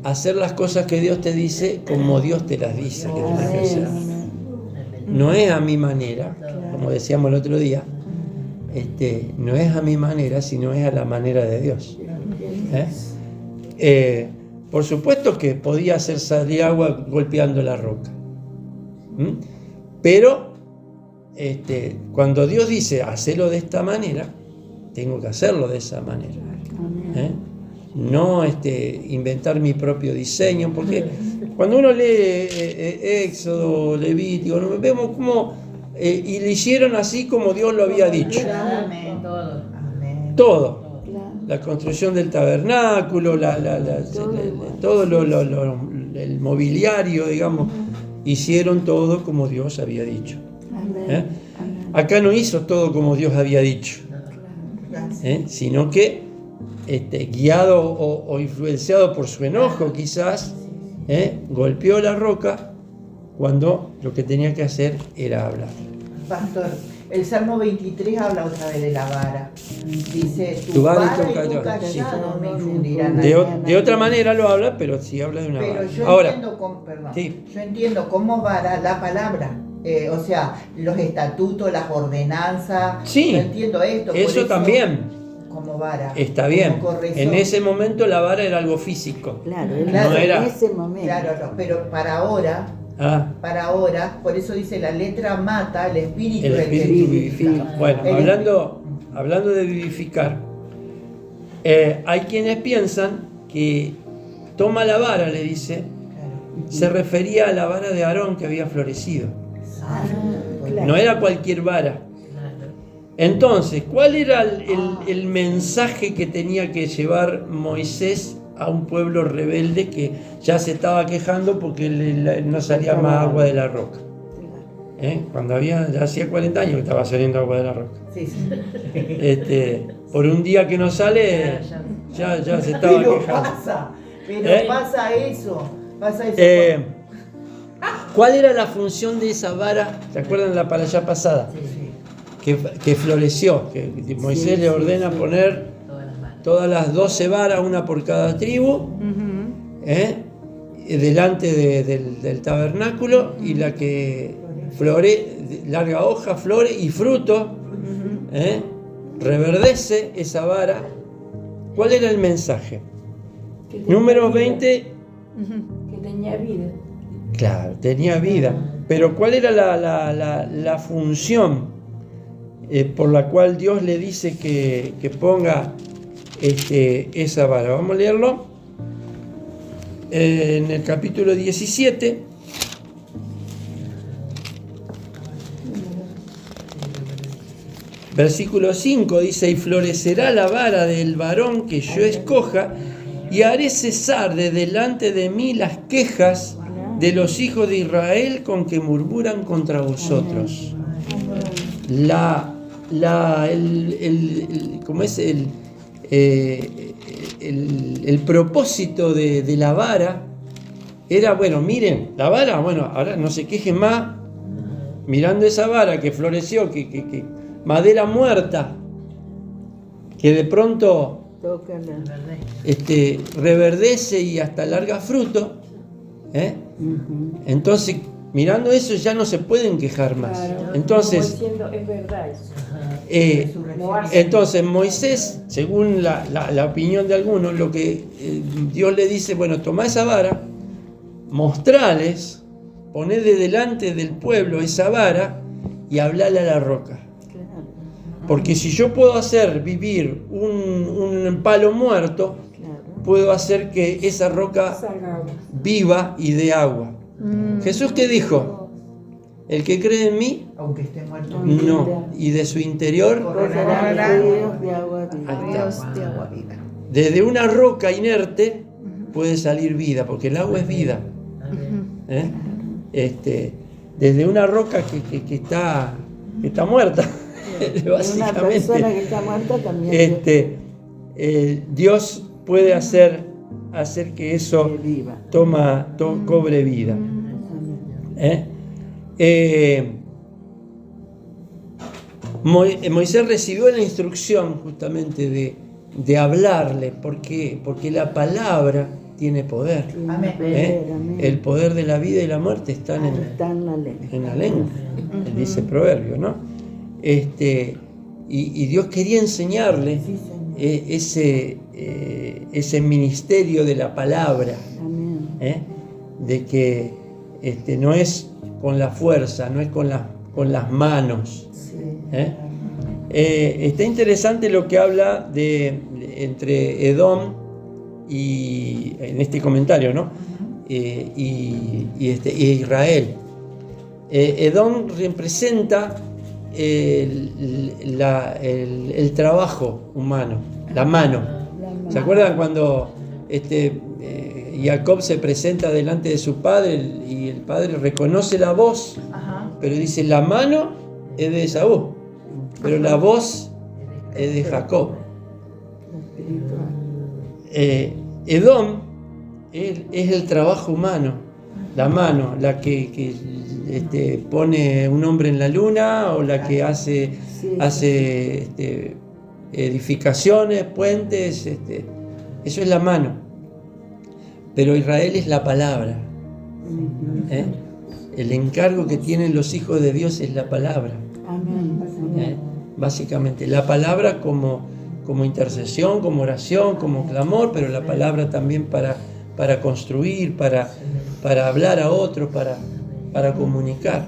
hacer las cosas que Dios te dice como Dios te las dice que tenés que hacer. No es a mi manera, como decíamos el otro día, no es a mi manera, sino es a la manera de Dios. Por supuesto que podía hacer salir agua golpeando la roca. Pero cuando Dios dice hacelo de esta manera, tengo que hacerlo de esa manera. No inventar mi propio diseño, porque cuando uno lee Éxodo, Levítico, vemos cómo y le hicieron así como Dios lo había dicho. Amén. Todo. Amén. Todo. La construcción del tabernáculo, todo el mobiliario, digamos, hicieron todo como Dios había dicho. Acá no hizo todo como Dios había dicho, sino que guiado o influenciado por su enojo quizás, golpeó la roca cuando lo que tenía que hacer era hablar. Pastor, el Salmo 23 habla otra vez de la vara. Dice, Tu vara y tu tu callado. callado me infundirán De otra manera lo habla, pero sí habla de una Pero vara. yo Ahora, entiendo cómo, perdón, sí. yo entiendo cómo vara la palabra. O sea, los estatutos, las ordenanzas. Sí, yo entiendo esto. por eso también Como vara. está bien. como corrección. En ese momento la vara era algo físico. Claro, Claro, no era. en ese momento. Claro, no, pero para ahora, por eso dice la letra mata, el espíritu El es el que espíritu vivifica. vivifica. Bueno, hablando de vivificar, hay quienes piensan que toma la vara, le dice, se refería a la vara de Aarón que había florecido. Claro. No era cualquier vara. Entonces, ¿cuál era el mensaje que tenía que llevar Moisés a un pueblo rebelde que ya se estaba quejando porque no salía más agua de la roca? Cuando ya hacía 40 años que estaba saliendo agua de la roca. Sí, sí. Por un día que no sale, ya se estaba Pero quejando. pasa eso. ¿Cuál era la función de esa vara? ¿Se acuerdan la parashá pasada? Que floreció, que Moisés le ordena poner todas las 12 varas, una por cada tribu, delante del tabernáculo, y la que larga hoja, flore y fruto, reverdece esa vara. ¿Cuál era el mensaje? Números 20. Que tenía vida. Claro, tenía vida. Pero ¿cuál era la función por la cual Dios le dice que ponga esa vara? Vamos a leerlo. En el capítulo 17. Versículo 5 dice, y florecerá la vara del varón que yo escoja, y haré cesar de delante de mí las quejas de los hijos de Israel con que murmuran contra vosotros. ¿Cómo es el propósito de la vara? Era, bueno, miren, la vara, bueno, ahora no se quejen más mirando esa vara que floreció, que madera muerta que de pronto Tócala. reverdece y hasta larga fruto. Ujú. Entonces, mirando eso ya no se pueden quejar más. Claro, Entonces, como diciendo, es verdad eso. Resurrección. No hace- entonces Moisés, según la opinión de algunos, lo que Dios le dice, bueno, toma esa vara, mostrales, ponele delante del pueblo esa vara y hablale a la roca. Claro, Porque si yo puedo hacer vivir un palo muerto, claro. puedo hacer que esa roca Salga agua. viva y dé agua. Jesús, ¿qué dijo? El que cree en mí, Aunque esté muerto. no, y de su interior, Correrán ríos de agua viva. Ahí está. Dios de agua viva. desde una roca inerte puede salir vida, porque el agua es vida. ¿Eh? Desde una roca que está muerta, Una persona que básicamente, está muerta también Dios puede hacer que eso que viva. cobre vida. Amén. Moisés recibió la instrucción justamente de hablarle. ¿Por qué? Porque la palabra tiene poder. Tiene Amén. poder, amén. El poder de la vida y la muerte están Está en la ley. en la lengua, dice el proverbio, ¿no? Y Dios quería enseñarle Sí, Señor. ese ministerio de la palabra, Amén. de que no es con la fuerza, no es con las manos. Sí. Está interesante lo que habla entre Edom y en este comentario, ¿no? Y Israel. Edom representa el trabajo humano, la mano. ¿Se acuerdan cuando Jacob se presenta delante de su padre y el padre reconoce la voz, Ajá. pero dice la mano es de Esaú, pero la voz es de Jacob? Lo espiritual. Edom es el trabajo humano, la mano, la que pone un hombre en la luna, o la que hace edificaciones, puentes, eso es la mano. Pero Israel es la palabra. ¿eh? El encargo que tienen los hijos de Dios es la palabra. Amén. Básicamente, la palabra como intercesión, como oración, como clamor, pero la palabra también para construir, para hablar a otros, para comunicar.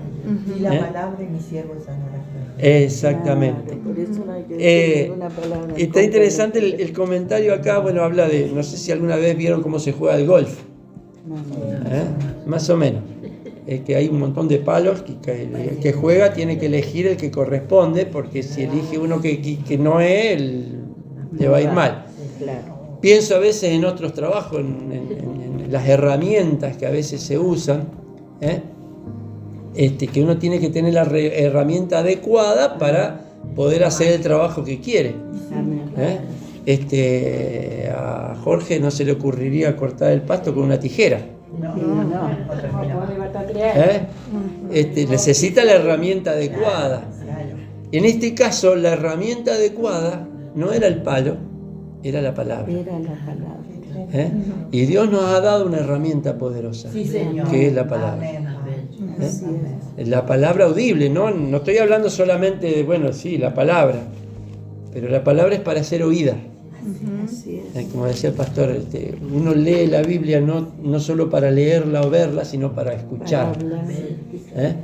Y la ¿Eh? palabra de mi siervo sanará. Exactamente. Claro, por eso no hay que decir una palabra. Está interesante el comentario acá, bueno, habla de, no sé si alguna vez vieron cómo se juega el golf, más o menos. Que hay un montón de palos que el que juega tiene que elegir el que corresponde, porque si elige uno que no es, le va a ir mal. Claro. Pienso a veces en otros trabajos, en las herramientas que a veces se usan, que uno tiene que tener la herramienta adecuada para poder hacer el trabajo que quiere. Amén. A Jorge no se le ocurriría cortar el pasto con una tijera. No, No puede batatear. Necesita la herramienta adecuada. Claro. En este caso, la herramienta adecuada no era el palo, era la palabra. Era la palabra. Y Dios nos ha dado una herramienta poderosa, Sí, Señor. que es la palabra. Amén. Así es. La palabra audible, no estoy hablando solamente de, bueno, sí, la palabra, pero la palabra es para ser oída. Así es. Como decía el pastor, uno lee la Biblia no solo para leerla o verla, sino para escuchar. Para hablar.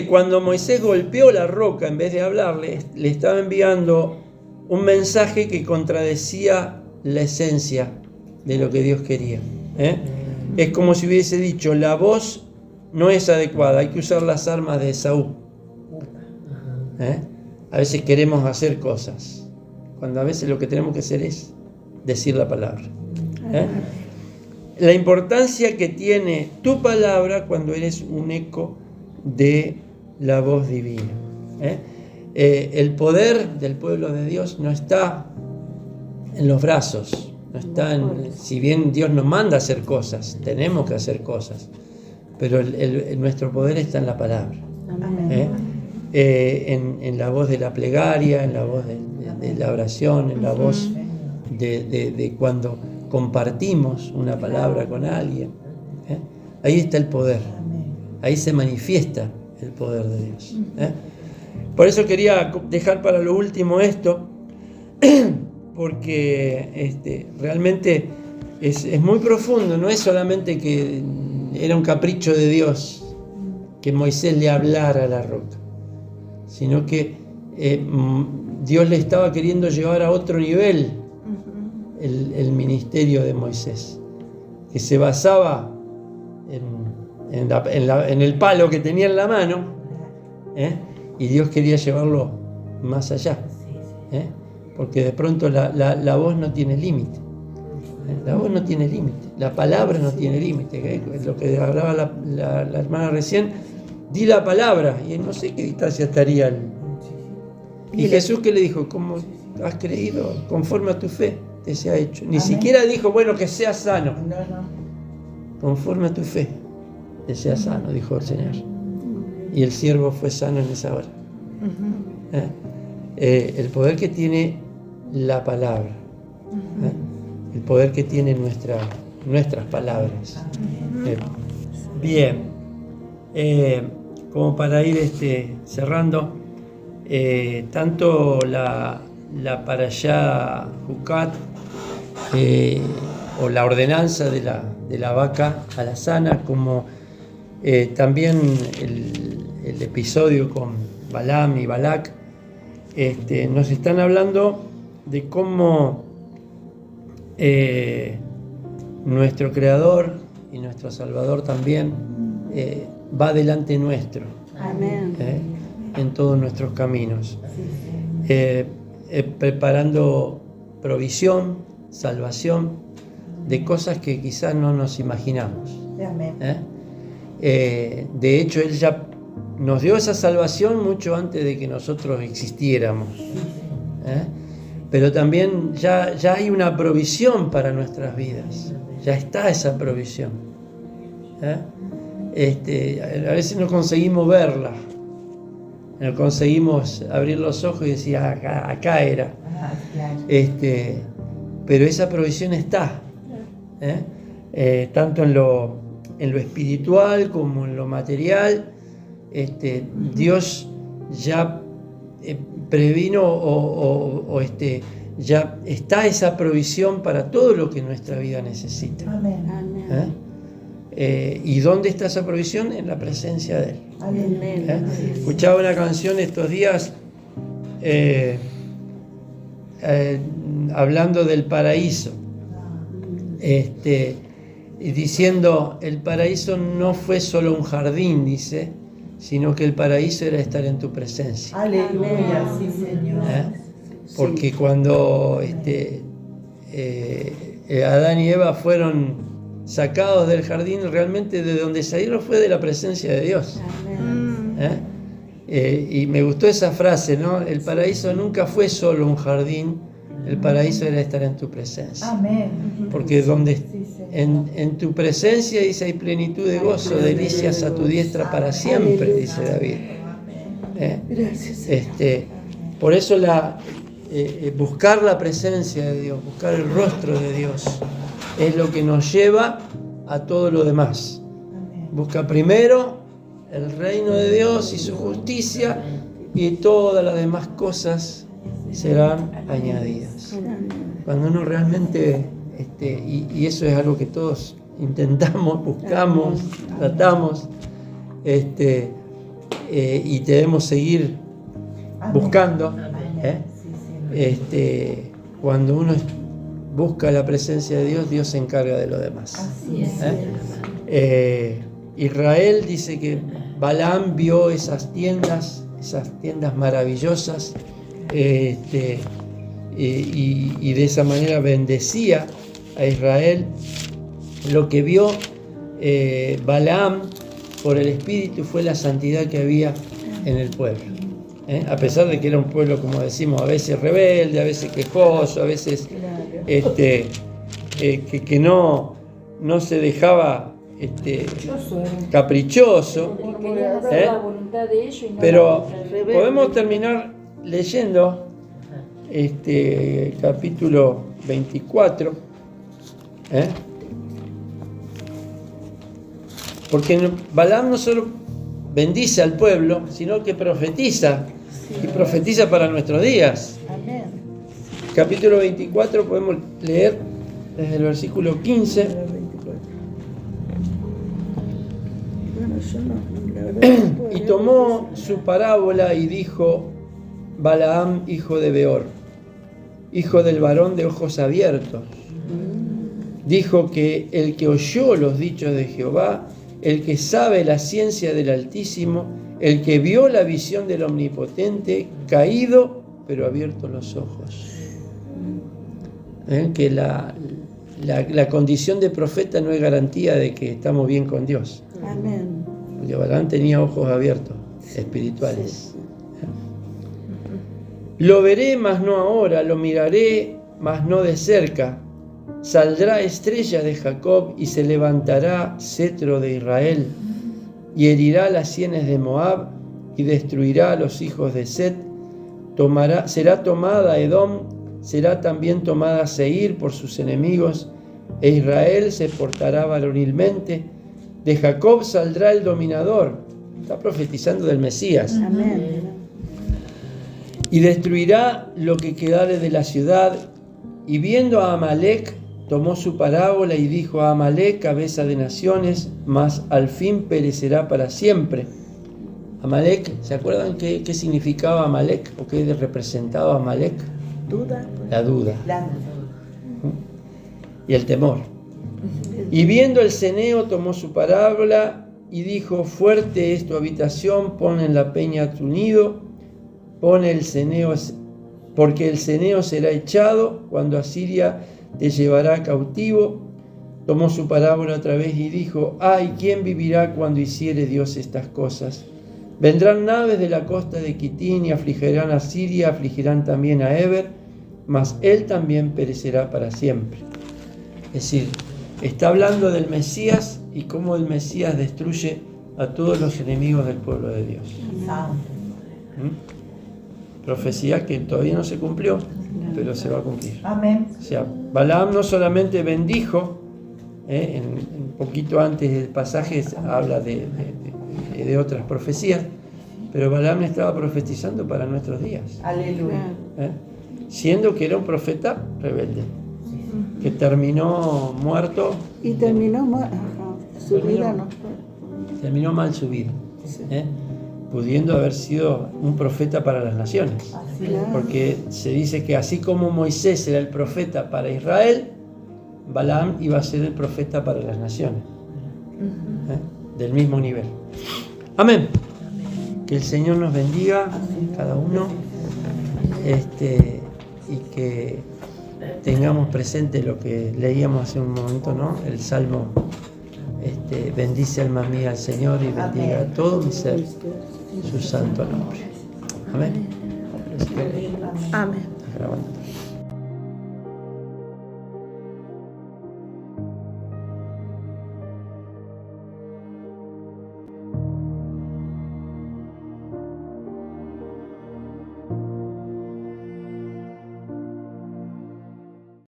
Cuando Moisés golpeó la roca, en vez de hablarle, le estaba enviando un mensaje que contradecía la esencia de lo que Dios quería. Es como si hubiese dicho, la voz no es adecuada, hay que usar las armas de Esaú. A veces queremos hacer cosas, cuando a veces lo que tenemos que hacer es decir la palabra. La importancia que tiene tu palabra cuando eres un eco de la voz divina. El poder del pueblo de Dios no está en los brazos, no está si bien Dios nos manda a hacer cosas, tenemos que hacer cosas, pero nuestro poder está en la palabra. en la voz de la plegaria, en la voz de la oración, en la voz de cuando compartimos una palabra con alguien. Ahí está el poder, ahí se manifiesta el poder de Dios. Por eso quería dejar para lo último esto, porque realmente es muy profundo, no es solamente que era un capricho de Dios que Moisés le hablara a la roca, sino que Dios le estaba queriendo llevar a otro nivel el ministerio de Moisés, que se basaba en el palo que tenía en la mano, y Dios quería llevarlo más allá, porque de pronto la voz no tiene límite. La voz no tiene límite, la palabra no tiene límite. Lo que hablaba la hermana recién, di la palabra, y no sé qué distancia estaría. Y Jesús, que le dijo, ¿cómo has creído? Conforme a tu fe te se ha hecho. Ni siquiera dijo, bueno, que seas sano. Conforme a tu fe te sea sano, dijo el Señor. Y el siervo fue sano en esa hora. El poder que tiene la palabra, el poder que tienen nuestras palabras. Bien, como para ir cerrando, tanto la Parashá Jucat, o la ordenanza de la vaca alazana, como también el episodio con Balaam y Balac, nos están hablando de cómo nuestro Creador y nuestro Salvador también va delante nuestro. Amén. En todos nuestros caminos, preparando provisión, salvación de cosas que quizás no nos imaginamos. De hecho, Él ya nos dio esa salvación mucho antes de que nosotros existiéramos. Pero también ya hay una provisión para nuestras vidas. Ya está esa provisión. A veces no conseguimos verla. No conseguimos abrir los ojos y decir, acá era. Pero esa provisión está. Tanto en lo espiritual como en lo material. Dios ya previno ya está esa provisión para todo lo que nuestra vida necesita. ¿Y dónde está esa provisión? En la presencia de Él. Escuchaba una canción estos días hablando del paraíso, y diciendo, el paraíso no fue solo un jardín, dice, sino que el paraíso era estar en tu presencia. Aleluya, sí, Señor. Porque cuando Adán y Eva fueron sacados del jardín, realmente de donde salieron fue de la presencia de Dios. Y me gustó esa frase, ¿no? El paraíso nunca fue solo un jardín, el paraíso era estar en tu presencia. Amén. Porque donde en tu presencia, dice, hay plenitud de gozo, delicias a tu diestra para siempre, dice David. Gracias. Por eso buscar la presencia de Dios, buscar el rostro de Dios, es lo que nos lleva a todo lo demás. Busca primero el reino de Dios y su justicia, y todas las demás cosas serán añadidas. Cuando uno realmente, y eso es algo que todos intentamos, buscamos, tratamos, y debemos seguir buscando. Cuando uno busca la presencia de Dios, Dios se encarga de lo demás. Israel dice que Balaam vio esas tiendas maravillosas, y de esa manera bendecía a Israel. Lo que vio Balaam por el Espíritu fue la santidad que había en el pueblo. A pesar de que era un pueblo, como decimos, a veces rebelde, a veces quejoso, a veces que no se dejaba caprichoso, voluntad de ellos y no Pero la voluntad de Dios. podemos terminar leyendo capítulo 24, porque Balaam no solo bendice al pueblo, sino que profetiza, y profetiza para nuestros días. Amén. Capítulo 24 podemos leer desde el versículo 15. Bueno, yo no, la verdad no puedo Y leer tomó porque su parábola y dijo: Balaam, hijo de Beor, hijo del varón de ojos abiertos, dijo que el que oyó los dichos de Jehová, el que sabe la ciencia del Altísimo, el que vio la visión del Omnipotente, caído pero abierto los ojos. Que la condición de profeta no es garantía de que estamos bien con Dios. Amén. Porque Balaam tenía ojos abiertos, espirituales. Lo veré, mas no ahora, lo miraré, mas no de cerca. Saldrá estrella de Jacob y se levantará cetro de Israel, y herirá las sienes de Moab y destruirá a los hijos de Set. Será tomada Edom, será también tomada Seir por sus enemigos, e Israel se portará varonilmente. De Jacob saldrá el dominador. Está profetizando del Mesías. Amén. Y destruirá lo que quedare de la ciudad. Y viendo a Amalec, tomó su parábola y dijo: a Amalec, cabeza de naciones, mas al fin perecerá para siempre. Amalec, ¿se acuerdan qué significaba Amalec o qué representaba Amalec? Duda. La duda La- y el temor. Y viendo el ceneo, tomó su parábola y dijo: fuerte es tu habitación, pon en la peña tu nido, pone el ceneo, porque el ceneo será echado cuando Asiria te llevará cautivo. Tomó su parábola otra vez y dijo: ay, ¿quién vivirá cuando hiciere Dios estas cosas? Vendrán naves de la costa de Quitín y afligirán a Siria, afligirán también a Eber, mas él también perecerá para siempre. Es decir, está hablando del Mesías y cómo el Mesías destruye a todos los enemigos del pueblo de Dios. Profecía que todavía no se cumplió, pero se va a cumplir. Amén. O sea, Balaam no solamente bendijo, un poquito antes del pasaje habla de otras profecías, pero Balaam estaba profetizando para nuestros días, Aleluya. siendo que era un profeta rebelde, que terminó muerto, Y terminó su vida no terminó mal su vida, pudiendo haber sido un profeta para las naciones. Porque se dice que así como Moisés era el profeta para Israel, Balaam iba a ser el profeta para las naciones, del mismo nivel. Amén. Que el Señor nos bendiga cada uno, y que tengamos presente lo que leíamos hace un momento, ¿no? El Salmo, bendice alma mía al Señor y bendiga a todo mi ser su santo nombre. Amén. Amén. Grabando.